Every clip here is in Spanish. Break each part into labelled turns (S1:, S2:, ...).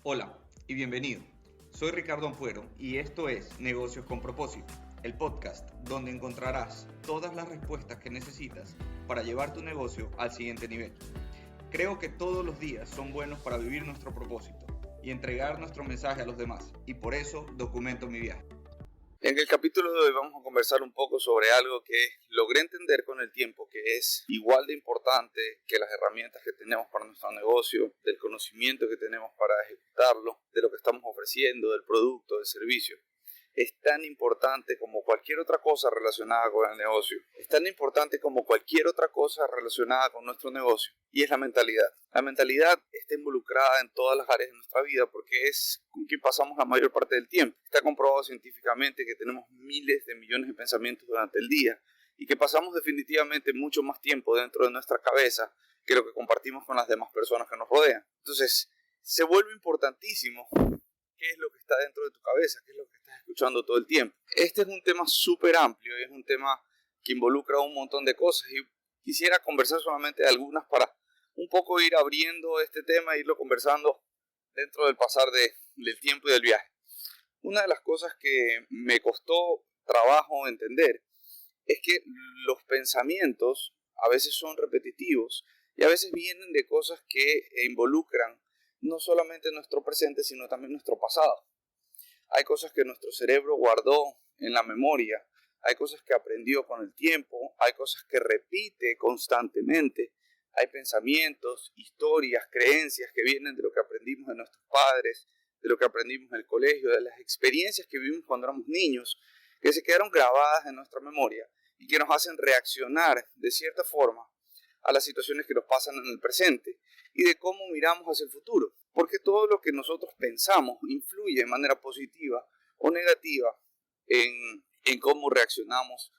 S1: Hola y bienvenido. Soy Ricardo Ampuero y esto es Negocios con Propósito, el podcast donde encontrarás todas las respuestas que necesitas para llevar tu negocio al siguiente nivel. Creo que todos los días son buenos para vivir nuestro propósito y entregar nuestro mensaje a los demás, y por eso documento mi viaje.
S2: En el capítulo de hoy vamos a conversar un poco sobre algo que logré entender con el tiempo, que es igual de importante que las herramientas que tenemos para nuestro negocio, del conocimiento que tenemos para ejecutarlo, de lo que estamos ofreciendo, del producto, del servicio. Es tan importante como cualquier otra cosa relacionada con el negocio. Es tan importante como cualquier otra cosa relacionada con nuestro negocio. Y es la mentalidad. La mentalidad está involucrada en todas las áreas de nuestra vida porque es con quien pasamos la mayor parte del tiempo. Está comprobado científicamente que tenemos miles de millones de pensamientos durante el día y que pasamos definitivamente mucho más tiempo dentro de nuestra cabeza que lo que compartimos con las demás personas que nos rodean. Entonces, se vuelve importantísimo qué es lo que está dentro de tu cabeza, qué es lo que estás escuchando todo el tiempo. Este es un tema súper amplio y es un tema que involucra un montón de cosas y quisiera conversar solamente de algunas para un poco ir abriendo este tema e irlo conversando dentro del pasar del tiempo y del viaje. Una de las cosas que me costó trabajo entender es que los pensamientos a veces son repetitivos y a veces vienen de cosas que involucran no solamente nuestro presente, sino también nuestro pasado. Hay cosas que nuestro cerebro guardó en la memoria, hay cosas que aprendió con el tiempo, hay cosas que repite constantemente, hay pensamientos, historias, creencias que vienen de lo que aprendimos de nuestros padres, de lo que aprendimos en el colegio, de las experiencias que vivimos cuando éramos niños, que se quedaron grabadas en nuestra memoria y que nos hacen reaccionar de cierta forma a las situaciones que nos pasan en el presente y de cómo miramos hacia el futuro. Porque todo lo que nosotros pensamos influye de manera positiva o negativa en cómo reaccionamos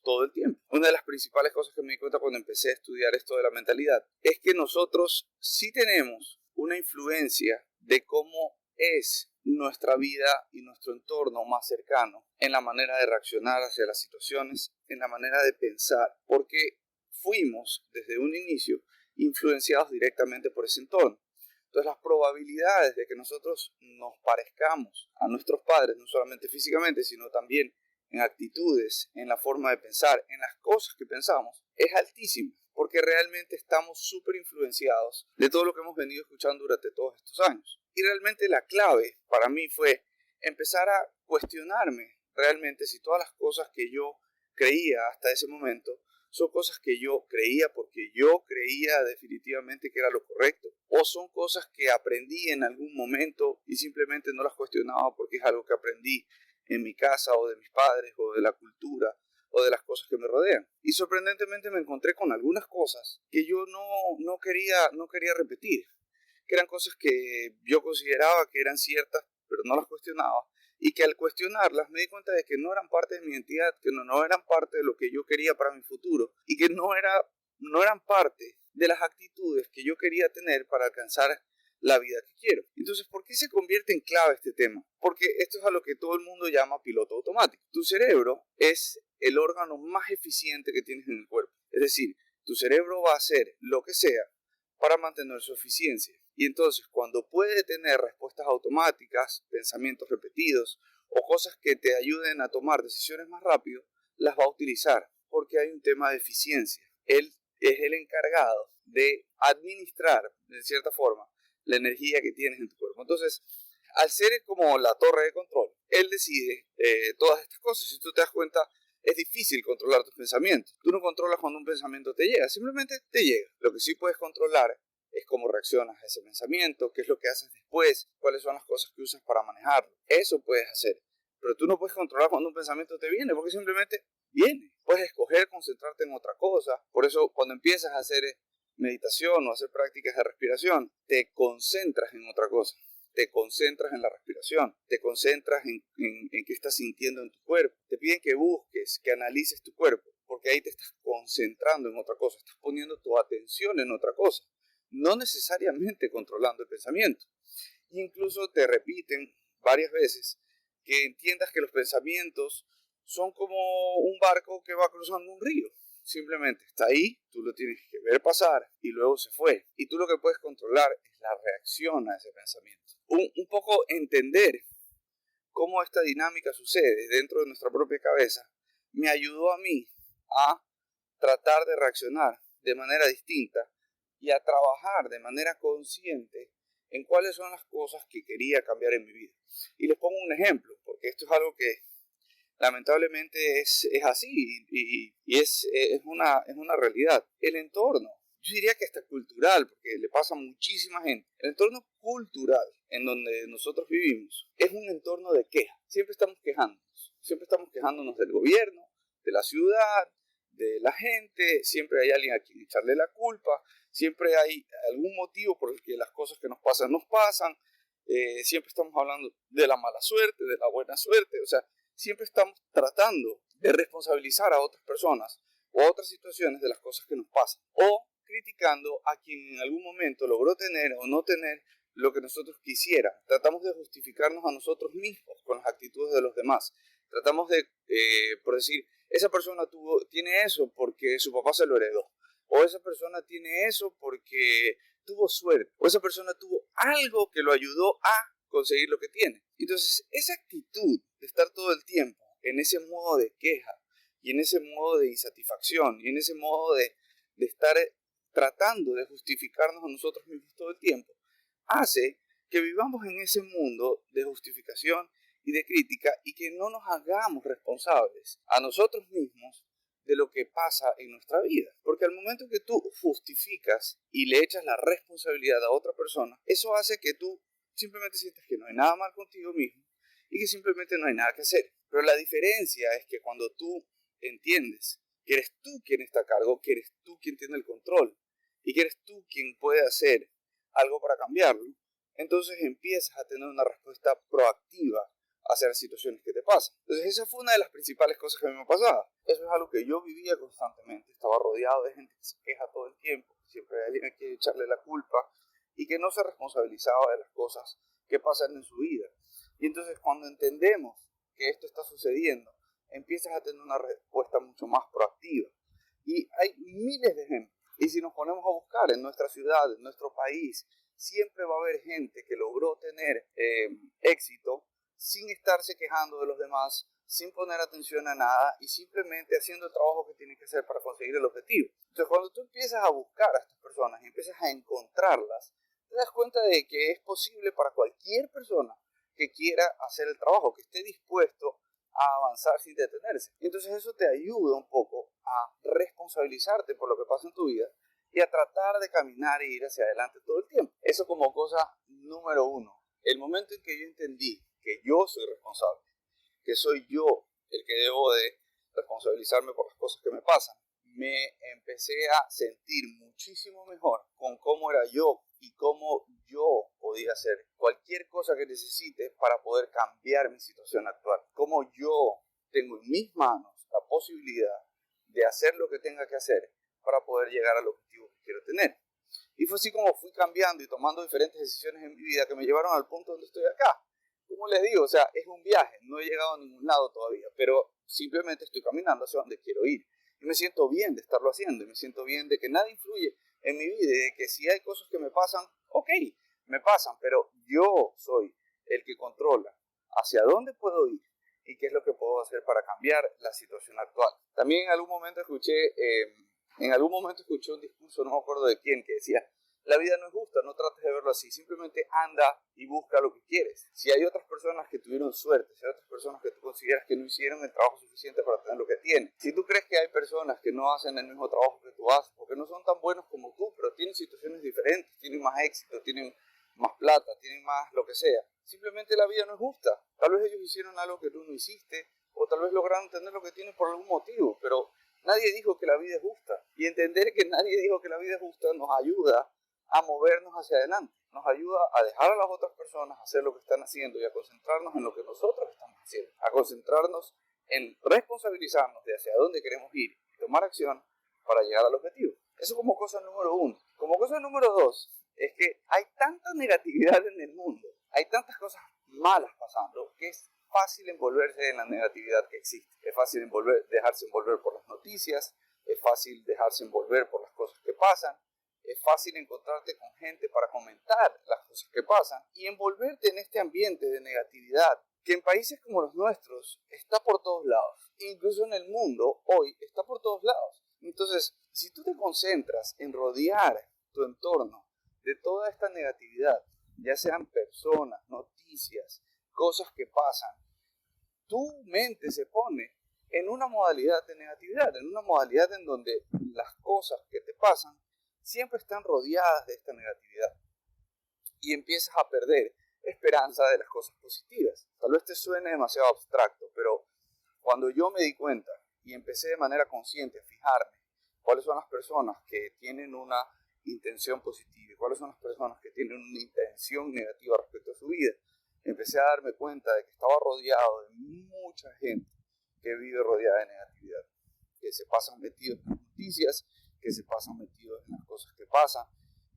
S2: todo el tiempo. Una de las principales cosas que me di cuenta cuando empecé a estudiar esto de la mentalidad es que nosotros sí tenemos una influencia de cómo es nuestra vida y nuestro entorno más cercano en la manera de reaccionar hacia las situaciones, en la manera de pensar, porque fuimos desde un inicio influenciados directamente por ese entorno. Entonces las probabilidades de que nosotros nos parezcamos a nuestros padres, no solamente físicamente, sino también en actitudes, en la forma de pensar, en las cosas que pensamos, es altísima, porque realmente estamos súper influenciados de todo lo que hemos venido escuchando durante todos estos años. Y realmente la clave para mí fue empezar a cuestionarme realmente si todas las cosas que yo creía hasta ese momento son cosas que yo creía porque yo creía definitivamente que era lo correcto, o son cosas que aprendí en algún momento y simplemente no las cuestionaba porque es algo que aprendí en mi casa o de mis padres o de la cultura o de las cosas que me rodean. Y sorprendentemente me encontré con algunas cosas que yo no quería repetir, que eran cosas que yo consideraba que eran ciertas, pero no las cuestionaba, y que al cuestionarlas me di cuenta de que no eran parte de mi identidad, que no eran parte de lo que yo quería para mi futuro, y que no eran parte de las actitudes que yo quería tener para alcanzar la vida que quiero. Entonces, ¿por qué se convierte en clave este tema? Porque esto es a lo que todo el mundo llama piloto automático. Tu cerebro es el órgano más eficiente que tienes en el cuerpo. Es decir, tu cerebro va a hacer lo que sea para mantener su eficiencia. Y entonces, cuando puede tener respuestas automáticas, pensamientos repetidos o cosas que te ayuden a tomar decisiones más rápido, las va a utilizar porque hay un tema de eficiencia. Él es el encargado de administrar, de cierta forma, la energía que tienes en tu cuerpo. Entonces, al ser como la torre de control, él decide todas estas cosas. Si tú te das cuenta, es difícil controlar tus pensamientos. Tú no controlas cuando un pensamiento te llega, simplemente te llega. Lo que sí puedes controlar es cómo reaccionas a ese pensamiento, qué es lo que haces después, cuáles son las cosas que usas para manejarlo. Eso puedes hacer, pero tú no puedes controlar cuando un pensamiento te viene, porque simplemente viene. Puedes escoger concentrarte en otra cosa. Por eso, cuando empiezas a hacer meditación o hacer prácticas de respiración, te concentras en otra cosa. Te concentras en la respiración, te concentras en qué estás sintiendo en tu cuerpo. Te piden que busques, que analices tu cuerpo, porque ahí te estás concentrando en otra cosa, estás poniendo tu atención en otra cosa, no necesariamente controlando el pensamiento. Incluso te repiten varias veces que entiendas que los pensamientos son como un barco que va cruzando un río. Simplemente está ahí, tú lo tienes que ver pasar y luego se fue. Y tú lo que puedes controlar es la reacción a ese pensamiento. Un poco entender cómo esta dinámica sucede dentro de nuestra propia cabeza me ayudó a mí a tratar de reaccionar de manera distinta y a trabajar de manera consciente en cuáles son las cosas que quería cambiar en mi vida. Y les pongo un ejemplo, porque esto es algo que lamentablemente es así y es una realidad. El entorno, yo diría que hasta cultural, porque le pasa a muchísima gente. El entorno cultural en donde nosotros vivimos es un entorno de queja. Siempre estamos quejándonos del gobierno, de la ciudad, de la gente, siempre hay alguien a quien echarle la culpa, siempre hay algún motivo por el que las cosas que nos pasan, siempre estamos hablando de la mala suerte, de la buena suerte, o sea, siempre estamos tratando de responsabilizar a otras personas o a otras situaciones de las cosas que nos pasan, o criticando a quien en algún momento logró tener o no tener lo que nosotros quisiéramos. Tratamos de justificarnos a nosotros mismos con las actitudes de los demás. Tratamos de, por decir, esa persona tiene eso porque su papá se lo heredó. O esa persona tiene eso porque tuvo suerte. O esa persona tuvo algo que lo ayudó a conseguir lo que tiene. Entonces, esa actitud de estar todo el tiempo en ese modo de queja y en ese modo de insatisfacción y en ese modo de estar tratando de justificarnos a nosotros mismos todo el tiempo, hace que vivamos en ese mundo de justificación y de crítica y que no nos hagamos responsables a nosotros mismos de lo que pasa en nuestra vida. Porque al momento que tú justificas y le echas la responsabilidad a otra persona, eso hace que tú simplemente sientas que no hay nada mal contigo mismo y que simplemente no hay nada que hacer. Pero la diferencia es que cuando tú entiendes que eres tú quien está a cargo, que eres tú quien tiene el control y que eres tú quien puede hacer algo para cambiarlo, entonces empiezas a tener una respuesta proactiva hacia las situaciones que te pasan. Entonces esa fue una de las principales cosas que a mí me pasaba. Eso es algo que yo vivía constantemente. Estaba rodeado de gente que se queja todo el tiempo, siempre hay alguien a quien echarle la culpa y que no se responsabilizaba de las cosas que pasan en su vida. Y entonces cuando entendemos que esto está sucediendo, empiezas a tener una respuesta mucho más proactiva. Y hay miles de ejemplos. Y si nos ponemos a buscar en nuestra ciudad, en nuestro país, siempre va a haber gente que logró tener éxito sin estarse quejando de los demás, sin poner atención a nada y simplemente haciendo el trabajo que tiene que hacer para conseguir el objetivo. Entonces, cuando tú empiezas a buscar a estas personas y empiezas a encontrarlas, te das cuenta de que es posible para cualquier persona que quiera hacer el trabajo, que esté dispuesto a avanzar sin detenerse. Y entonces eso te ayuda un poco a responsabilizarte por lo que pasa en tu vida y a tratar de caminar e ir hacia adelante todo el tiempo. Eso como cosa número uno. El momento en que yo entendí que yo soy responsable, que soy yo el que debo de responsabilizarme por las cosas que me pasan, me empecé a sentir muchísimo mejor con cómo era yo y cómo yo podía hacer cualquier cosa que necesite para poder cambiar mi situación actual. Cómo yo tengo en mis manos la posibilidad de hacer lo que tenga que hacer para poder llegar al objetivo que quiero tener. Y fue así como fui cambiando y tomando diferentes decisiones en mi vida que me llevaron al punto donde estoy acá. Como les digo, o sea, es un viaje, no he llegado a ningún lado todavía, pero simplemente estoy caminando hacia donde quiero ir. Y me siento bien de estarlo haciendo, y me siento bien de que nada influye en mi vida, y de que si hay cosas que me pasan, ok, me pasan, pero yo soy el que controla hacia dónde puedo ir y qué es lo que puedo hacer para cambiar la situación actual. También en algún momento escuché un discurso, no me acuerdo de quién, que decía: la vida no es justa, no trates de verlo así, simplemente anda y busca lo que quieres. Si hay otras personas que tuvieron suerte, si hay otras personas que tú consideras que no hicieron el trabajo suficiente para tener lo que tienen, si tú crees que hay personas que no hacen el mismo trabajo que tú haces, porque no son tan buenos como tú, pero tienen situaciones diferentes, tienen más éxito, tienen más plata, tienen más lo que sea, simplemente la vida no es justa. Tal vez ellos hicieron algo que tú no hiciste, o tal vez lograron tener lo que tienen por algún motivo, pero nadie dijo que la vida es justa. Y entender que nadie dijo que la vida es justa nos ayuda a movernos hacia adelante, nos ayuda a dejar a las otras personas hacer lo que están haciendo y a concentrarnos en lo que nosotros estamos haciendo, a concentrarnos en responsabilizarnos de hacia dónde queremos ir y tomar acción para llegar al objetivo. Eso como cosa número uno. Como cosa número dos, es que hay tanta negatividad en el mundo, hay tantas cosas malas pasando, que es fácil envolverse en la negatividad que existe. Es fácil dejarse envolver por las noticias, es fácil dejarse envolver por las cosas que pasan, es fácil encontrarte con gente para comentar las cosas que pasan y envolverte en este ambiente de negatividad que en países como los nuestros está por todos lados. Incluso en el mundo hoy está por todos lados. Entonces, si tú te concentras en rodear tu entorno de toda esta negatividad, ya sean personas, noticias, cosas que pasan, tu mente se pone en una modalidad de negatividad, en una modalidad en donde las cosas que te pasan siempre están rodeadas de esta negatividad y empiezas a perder esperanza de las cosas positivas. Tal vez te suene demasiado abstracto, pero cuando yo me di cuenta y empecé de manera consciente a fijarme cuáles son las personas que tienen una intención positiva y cuáles son las personas que tienen una intención negativa respecto a su vida, empecé a darme cuenta de que estaba rodeado de mucha gente que vive rodeada de negatividad, que se pasan metidos en las noticias, que se pasan metidos en las cosas que pasan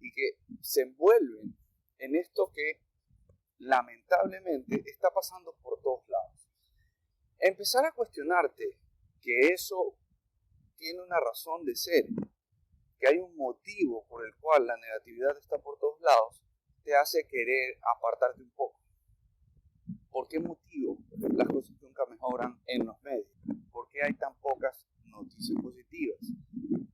S2: y que se envuelven en esto que lamentablemente está pasando por todos lados. Empezar a cuestionarte que eso tiene una razón de ser, que hay un motivo por el cual la negatividad está por todos lados, te hace querer apartarte un poco. ¿Por qué motivo las cosas nunca mejoran en los medios? ¿Por qué hay tan pocas noticias positivas?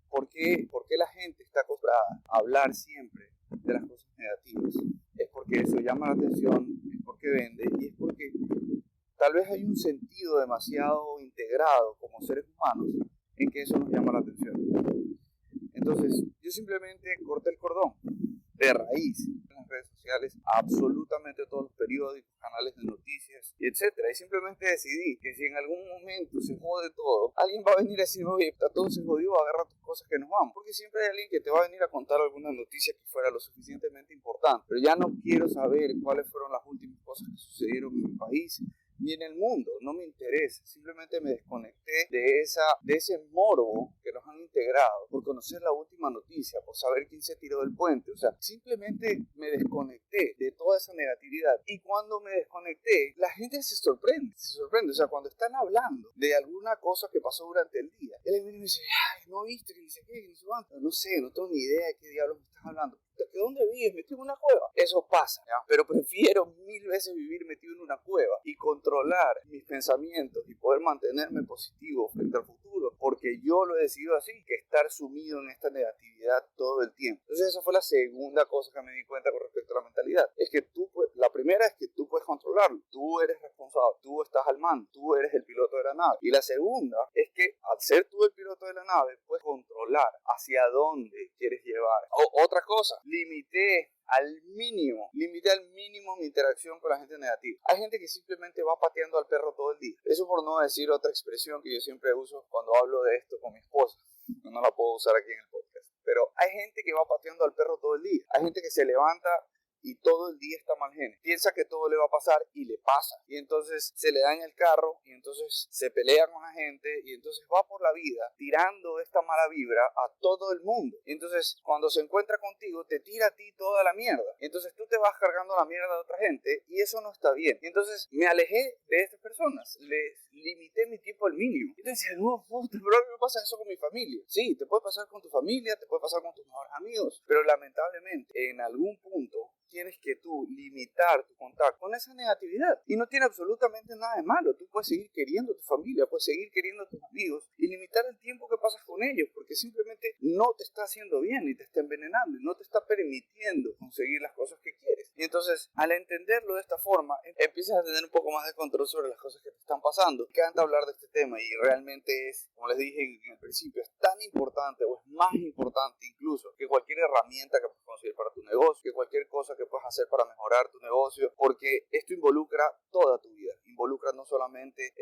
S2: ¿Por qué la gente está acostumbrada a hablar siempre de las cosas negativas? Es porque eso llama la atención, es porque vende y es porque tal vez hay un sentido demasiado integrado como seres humanos en que eso nos llama la atención. Entonces, yo simplemente corté el cordón de raíz en las redes sociales, absolutamente todos los periódicos, canales de noticias, y etcétera. Y simplemente decidí que si en algún momento se jode todo, alguien va a venir a decir, oye, todo se jodió, agarra tus cosas que nos vamos. Porque siempre hay alguien que te va a venir a contar alguna noticia que fuera lo suficientemente importante. Pero ya no quiero saber cuáles fueron las últimas cosas que sucedieron en mi país ni en el mundo, no me interesa. Simplemente me desconecté de ese morbo que nos han integrado por conocer la última noticia, por saber quién se tiró del puente. O sea, simplemente me desconecté de toda esa negatividad. Y cuando me desconecté, la gente se sorprende. O sea, cuando están hablando de alguna cosa que pasó durante el día, él me dice, ay, no viste, que ni sé qué, que ni sé cuánto. No sé, no tengo ni idea de qué diablos me estás hablando. ¿De dónde vives? ¿Metido en una cueva? Eso pasa, ¿ya? Pero prefiero 1000 veces vivir metido en una cueva y controlar mis pensamientos y poder mantenerme positivo frente al futuro, porque yo lo he decidido así, que estar sumido en esta negatividad todo el tiempo. Entonces esa fue la segunda cosa que me di cuenta con respecto a la mentalidad. Es que la primera es que tú puedes controlarlo, tú eres responsable, tú estás al mando, tú eres el piloto de la nave. Y la segunda es que al ser tú el piloto de la nave, puedes controlar hacia dónde quieres llevar. Otra cosa, limité al mínimo mi interacción con la gente negativa. Hay gente que simplemente va pateando al perro todo el día. Eso por no decir otra expresión que yo siempre uso cuando hablo de esto con mi esposa. No la puedo usar aquí en el podcast. Pero hay gente que va pateando al perro todo el día. Hay gente que se levanta y todo el día está mal genio. Piensa que todo le va a pasar y le pasa. Y entonces se le da en el carro y entonces se pelea con la gente y entonces va por la vida tirando esta mala vibra a todo el mundo. Y entonces cuando se encuentra contigo te tira a ti toda la mierda. Y entonces tú te vas cargando la mierda de otra gente y eso no está bien. Y entonces me alejé de estas personas. Les limité mi tiempo al mínimo. Y entonces no, puta, pero a mí me pasa eso con mi familia. Sí, te puede pasar con tu familia, te puede pasar con tus mejores amigos. Pero lamentablemente en algún punto tienes que tú limitar tu contacto con esa negatividad. Y no tiene absolutamente nada de malo. Tú puedes seguir queriendo a tu familia, puedes seguir queriendo a tus amigos y limitar el tiempo que pasas con ellos, porque simplemente no te está haciendo bien y te está envenenando y no te está permitiendo conseguir las cosas que quieres. Y entonces, al entenderlo de esta forma, empiezas a tener un poco más de control sobre las cosas que te están pasando. Me encanta hablar de este tema y realmente es, como les dije en el principio, es tan importante o es más importante incluso que cualquier herramienta que puedas conseguir para tu negocio, que cualquier cosa que puedas hacer para mejorar tu negocio, porque esto involucra toda tu vida, involucra no solamente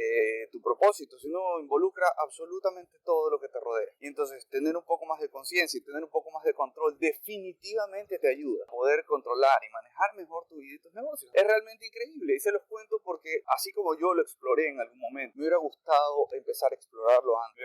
S2: tu propósito, sino involucra absolutamente todo lo que te rodea. Y entonces tener un poco más de conciencia y tener un poco más de control definitivamente te ayuda a poder controlar y manejar mejor tu vida y tus negocios. Es realmente increíble y se los cuento porque así como yo lo exploré en algún momento, me hubiera gustado empezar a explorarlo antes,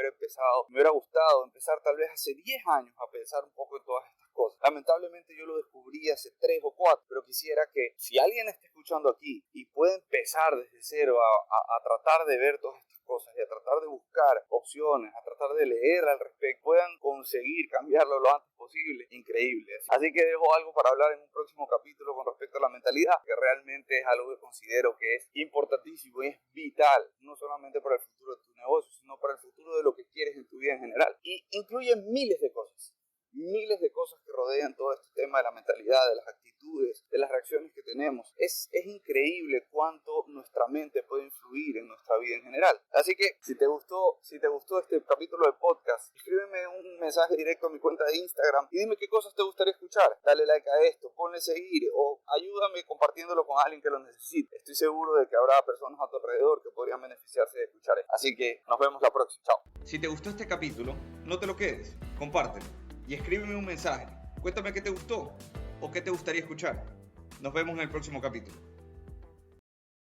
S2: me hubiera gustado empezar tal vez hace 10 años a pensar un poco en todas estas cosas. Lamentablemente yo lo descubrí hace 3 o 4, pero quisiera que si alguien está escuchando escuchando aquí y puede empezar desde cero a tratar de ver todas estas cosas y a tratar de buscar opciones, a tratar de leer al respecto, puedan conseguir cambiarlo lo antes posible, increíble. Así que dejo algo para hablar en un próximo capítulo con respecto a la mentalidad, que realmente es algo que considero que es importantísimo y es vital, no solamente para el futuro de tu negocio, sino para el futuro de lo que quieres en tu vida en general. Y incluye miles de cosas que rodean todo este tema de la mentalidad, de las actitudes, de las reacciones que tenemos. Es increíble cuánto nuestra mente puede influir en nuestra vida en general. Así que si te gustó este capítulo de podcast, escríbeme un mensaje directo a mi cuenta de Instagram y dime qué cosas te gustaría escuchar. Dale like a esto, ponle seguir o ayúdame compartiéndolo con alguien que lo necesite. Estoy seguro de que habrá personas a tu alrededor que podrían beneficiarse de escuchar esto. Así que nos vemos la próxima. Chao.
S1: Si te gustó este capítulo, no te lo quedes, compártelo y escríbeme un mensaje. Cuéntame qué te gustó o qué te gustaría escuchar. Nos vemos en el próximo capítulo.